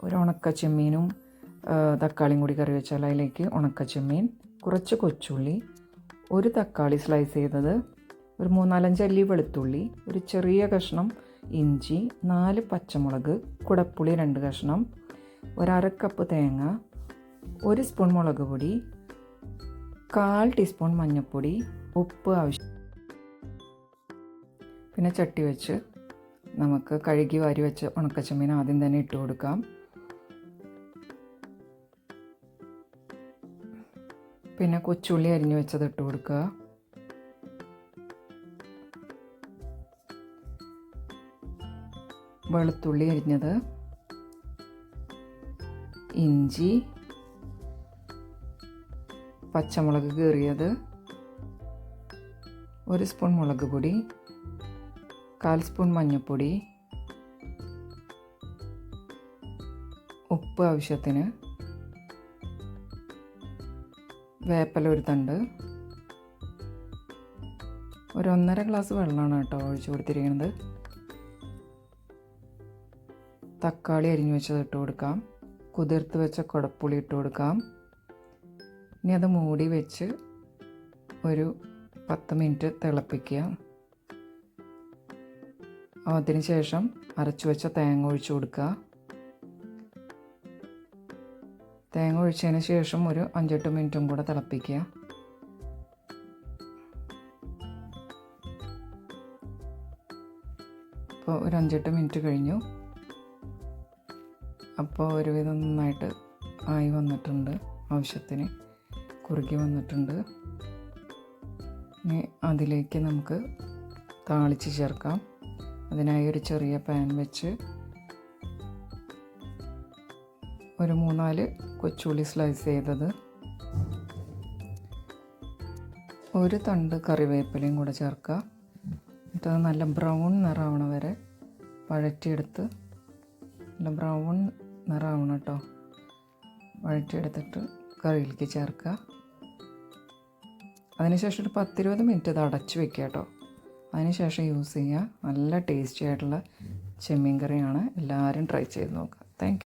ഒരു ഉണക്ക ചെമ്മീനും തക്കാളിയും കൂടി കറി വെച്ചാൽ അതിലേക്ക് ഉണക്ക ചെമ്മീൻ, കുറച്ച് കൊച്ചുള്ളി, ഒരു തക്കാളി സ്ലൈസ് ചെയ്തത്, ഒരു 3-4 അല്ലി വെളുത്തുള്ളി, ഒരു ചെറിയ കഷ്ണം ഇഞ്ചി, 4 പച്ചമുളക്, കുടപ്പുളി 2 കഷ്ണം, 1/2 കപ്പ് തേങ്ങ, 1 സ്പൂൺ മുളക് പൊടി, 1/4 ടീസ്പൂൺ മഞ്ഞൾപ്പൊടി, ഉപ്പ് ആവശ്യം. പിന്നെ ചട്ടി വെച്ച് നമുക്ക് കഴുകി വാരി വെച്ച് ഉണക്കച്ചെമ്മീൻ ആദ്യം തന്നെ ഇട്ട് കൊടുക്കാം. പിന്നെ കൊച്ചുള്ളി അരിഞ്ഞു വെച്ചത് ഇട്ട് കൊടുക്കുക. വെളുത്തുള്ളി അരിഞ്ഞത്, ഇഞ്ചി, പച്ചമുളക് കീറിയത്, 1 സ്പൂൺ മുളക് പൊടി, 1/4 സ്പൂൺ മഞ്ഞൾപ്പൊടി, ഉപ്പ് ആവശ്യത്തിന്, വേപ്പില 1 തണ്ട്, ഒരു 1.5 ഗ്ലാസ് വെള്ളമാണ് കേട്ടോ ഒഴിച്ച് കൊടുത്തിരിക്കുന്നത്. തക്കാളി അരിഞ്ഞു വെച്ചത് ഇട്ട് കൊടുക്കാം. കുതിർത്ത് വെച്ച കുടപ്പുളി ഇട്ട് കൊടുക്കാം. ഇനി അത് മൂടി വെച്ച് ഒരു 10 മിനിറ്റ് തിളപ്പിക്കുക. അതിന് ശേഷം അരച്ചു വെച്ച തേങ്ങ ഒഴിച്ചു കൊടുക്കുക. തേങ്ങ ഒഴിച്ചതിന് ശേഷം ഒരു 5-8 മിനിറ്റും കൂടെ തിളപ്പിക്കുക. അപ്പോൾ ഒരു 5-8 മിനിറ്റ് കഴിഞ്ഞു. അപ്പോൾ ഒരുവിധം നന്നായിട്ട് ആയി വന്നിട്ടുണ്ട്, ആവശ്യത്തിന് കുറുകി വന്നിട്ടുണ്ട്. ഇനി അതിലേക്ക് നമുക്ക് താളിച്ച് ചേർക്കാം. അതിനായി ഒരു ചെറിയ പാൻ വെച്ച് ഒരു 3-4 കൊച്ചുള്ളി സ്ലൈസ് ചെയ്തത്, 1 തണ്ട് കറിവേപ്പിലയും കൂടെ ചേർക്കുക. എന്നിട്ട് അത് നല്ല ബ്രൗൺ നിറമാവണ വരെ വഴറ്റിയെടുത്ത്, നല്ല ബ്രൗൺ നിറമാവണം കേട്ടോ, വഴറ്റിയെടുത്തിട്ട് കറിയിലേക്ക് ചേർക്കുക. അതിനുശേഷം ഒരു 10-20 മിനിറ്റ് ഇത് അടച്ച് വെക്കുക കേട്ടോ. അതിനുശേഷം യൂസ് ചെയ്യുക. നല്ല ടേസ്റ്റി ആയിട്ടുള്ള ചെമ്മീൻ കറിയാണ്. എല്ലാവരും ട്രൈ ചെയ്ത് നോക്കുക. Thank you.